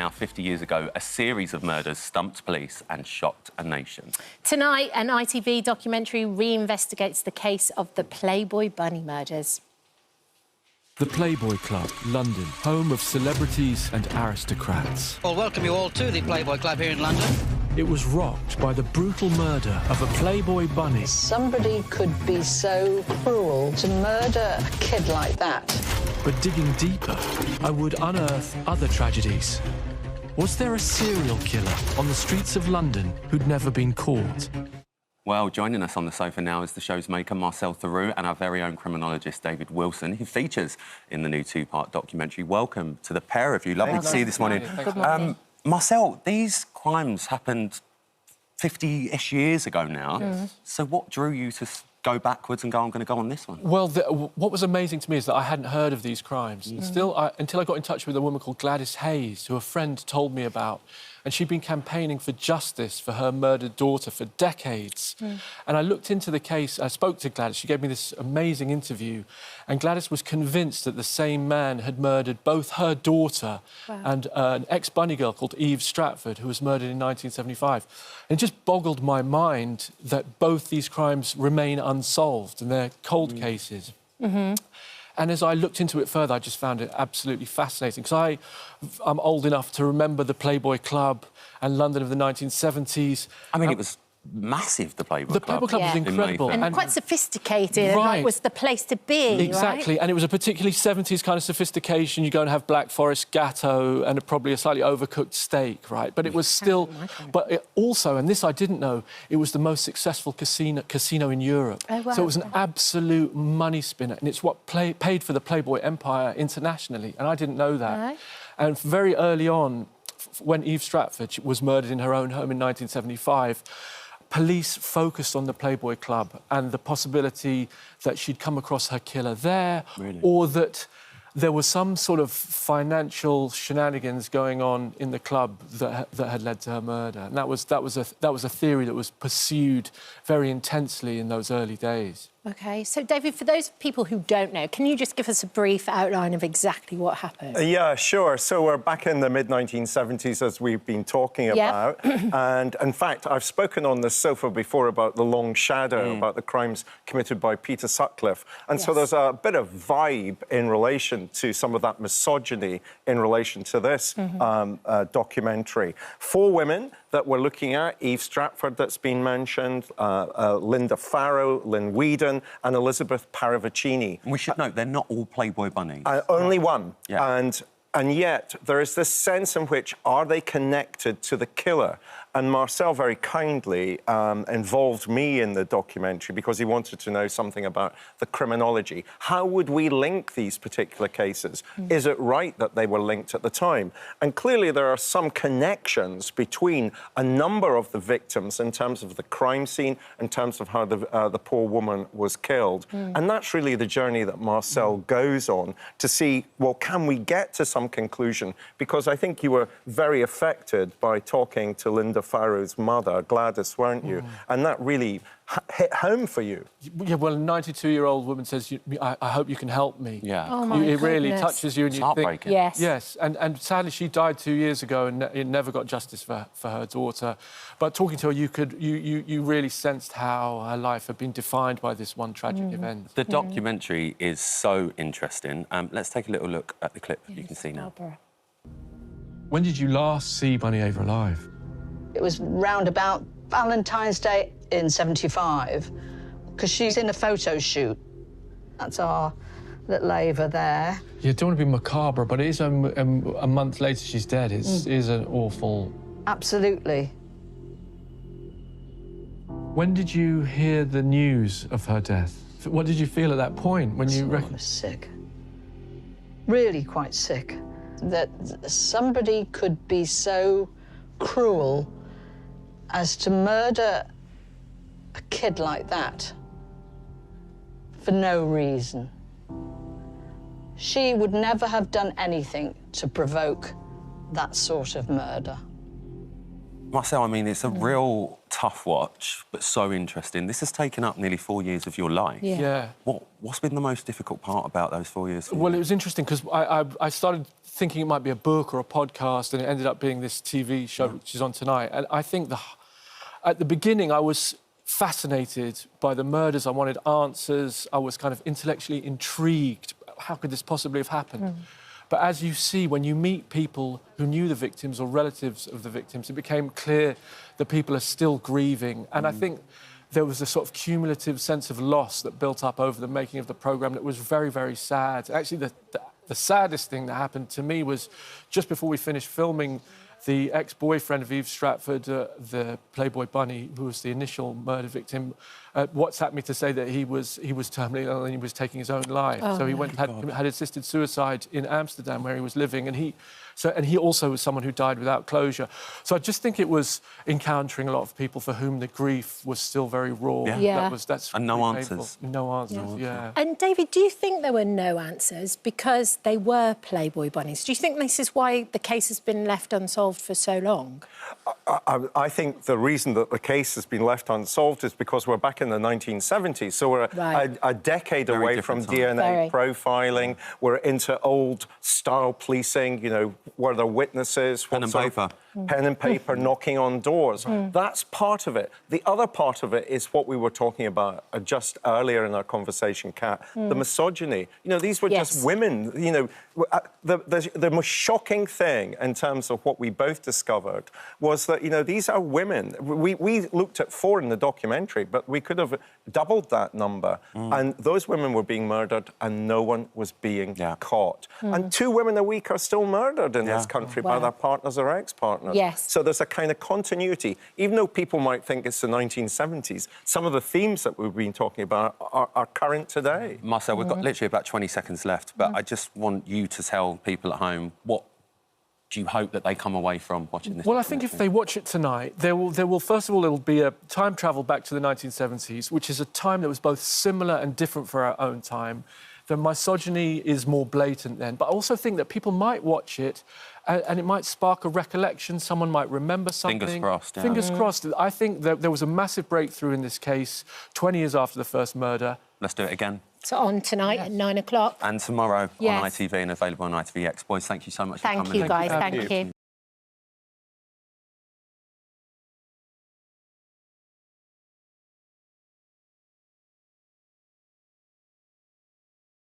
now 50 years ago, a series of murders stumped police and shocked a nation. Tonight, an ITV documentary reinvestigates the case of the Playboy Bunny murders. The Playboy Club, London, home of celebrities and aristocrats. Well, welcome you all to the Playboy Club here in London. It was rocked by the brutal murder of a Playboy bunny. Somebody could be so cruel to murder a kid like that. But digging deeper, I would unearth other tragedies. Was there a serial killer on the streets of London who'd never been caught? Well, joining us on the sofa now is the show's maker, Marcel Theroux, and our very own criminologist, David Wilson, who features in the new two-part documentary. Welcome to the pair of you. Lovely to see you this morning. Good morning. Marcel, these crimes happened 50-ish years ago now. So what drew you to go backwards and go, I'm going to go on this one? Well, what was amazing to me is that I hadn't heard of these crimes. Until I got in touch with a woman called Gladys Hayes, who a friend told me about. And she'd been campaigning for justice for her murdered daughter for decades. And I looked into the case, I spoke to Gladys, she gave me this amazing interview, and Gladys was convinced that the same man had murdered both her daughter and an ex-bunny girl called Eve Stratford, who was murdered in 1975. And it just boggled my mind that both these crimes remain unsolved, and they're cold cases. And as I looked into it further, I just found it absolutely fascinating, because I'm old enough to remember the Playboy Club and London of the 1970s. I mean, it was massive, the Playboy Club. The Playboy Club was incredible. And quite sophisticated, and like, was the place to be, Exactly, right? And it was a particularly 70s kind of sophistication. You go and have Black Forest Gatto and probably a slightly overcooked steak, right? But it was still... But it also, and this I didn't know, it was the most successful casino in Europe. Oh, wow. So it was an absolute money spinner, and it's what paid for the Playboy empire internationally, and I didn't know that. Right. And very early on, when Eve Stratford was murdered in her own home in 1975, police focused on the Playboy Club and the possibility that she'd come across her killer there, or that there was some sort of financial shenanigans going on in the club that had led to her murder. And that was a theory that was pursued very intensely in those early days. OK, so, David, for those people who don't know, can you just give us a brief outline of exactly what happened? Yeah, sure. So we're back in the mid-1970s, as we've been talking about. And, in fact, I've spoken on this sofa before about The Long Shadow, about the crimes committed by Peter Sutcliffe. And so there's a bit of vibe in relation to some of that misogyny in relation to this documentary. 4 women that we're looking at: Eve Stratford, that's been mentioned, Linda Farrow, Lynn Whedon, and Elizabeth Paravicini. We should note, they're not all Playboy bunnies. Only one. Yeah. And yet there is this sense in which, are they connected to the killer? And Marcel very kindly involved me in the documentary because he wanted to know something about the criminology. How would we link these particular cases? Is it right that they were linked at the time? And clearly there are some connections between a number of the victims in terms of the crime scene, in terms of how the poor woman was killed. And that's really the journey that Marcel goes on to see, well, can we get to some conclusion? Because I think you were very affected by talking to Linda Farrow's mother, Gladys, weren't you? And that really hit home for you. Yeah, well, a 92-year-old woman says, I hope you can help me. Yeah. Oh, my It really touches you, and It's you heartbreaking. think... Yes, and sadly she died 2 years ago, and it never got justice for her daughter. But talking to her, you really sensed how her life had been defined by this one tragic event. The documentary is so interesting. Let's take a little look at the clip you can see now. When did you last see Bunny Ava alive? It was round about Valentine's Day in '75, because she's in a photo shoot. That's our little Ava there. You don't want to be macabre, but it is a month later she's dead. It is an awful... Absolutely. When did you hear the news of her death? What did you feel at that point when you... I was sick. Really quite sick. That somebody could be so cruel as to murder a kid like that for no reason. She would never have done anything to provoke that sort of murder. Marcel, I mean, it's a real tough watch, but so interesting. This has taken up nearly 4 years of your life. Yeah. What's been the most difficult part about those 4 years for you? Well, it was interesting because I started thinking it might be a book or a podcast, and it ended up being this TV show which is on tonight. And I think at the beginning I was fascinated by the murders. I wanted answers. I was kind of intellectually intrigued. How could this possibly have happened? But as you see, when you meet people who knew the victims or relatives of the victims, it became clear that people are still grieving. And I think there was a sort of cumulative sense of loss that built up over the making of the programme that was very, very sad. Actually, the saddest thing that happened to me was just before we finished filming, the ex-boyfriend of Eve Stratford, the Playboy Bunny, who was the initial murder victim, WhatsApped me to say that he was terminally ill and he was taking his own life. So he went had assisted suicide in Amsterdam, where he was living, and he also was someone who died without closure. So I just think it was encountering a lot of people for whom the grief was still very raw. That's and no really answers. painful. No answers. Yeah. And David, do you think there were no answers because they were Playboy bunnies? Do you think this is why the case has been left unsolved for so long? I think the reason that the case has been left unsolved is because we're back in the 1970s, so we're a decade away from DNA profiling. We're into old style policing, you know, were there witnesses? Pen and paper. Pen and paper, knocking on doors. That's part of it. The other part of it is what we were talking about just earlier in our conversation, Kat, the misogyny. You know, these were just women. You know, the most shocking thing in terms of what we both discovered was that, you know, these are women. We looked at 4 in the documentary, but we could have doubled that number. And those women were being murdered and no one was being caught. And 2 women a week are still murdered in this country by their partners or ex-partners. Yes. So there's a kind of continuity. Even though people might think it's the 1970s, some of the themes that we've been talking about are current today. Marcel, we've got literally about 20 seconds left, but I just want you to tell people at home what do you hope that they come away from watching this? Well, I think if they watch it tonight, there will first of all, it'll be a time travel back to the 1970s, which is a time that was both similar and different for our own time. The misogyny is more blatant then, but I also think that people might watch it and it might spark a recollection. Someone might remember something. Fingers crossed. Fingers crossed. I think that there was a massive breakthrough in this case 20 years after the first murder. Let's do it again. So on tonight at 9 o'clock. And tomorrow on ITV and available on ITVX. Boys, thank you so much for coming. Thank you, guys. Thank you.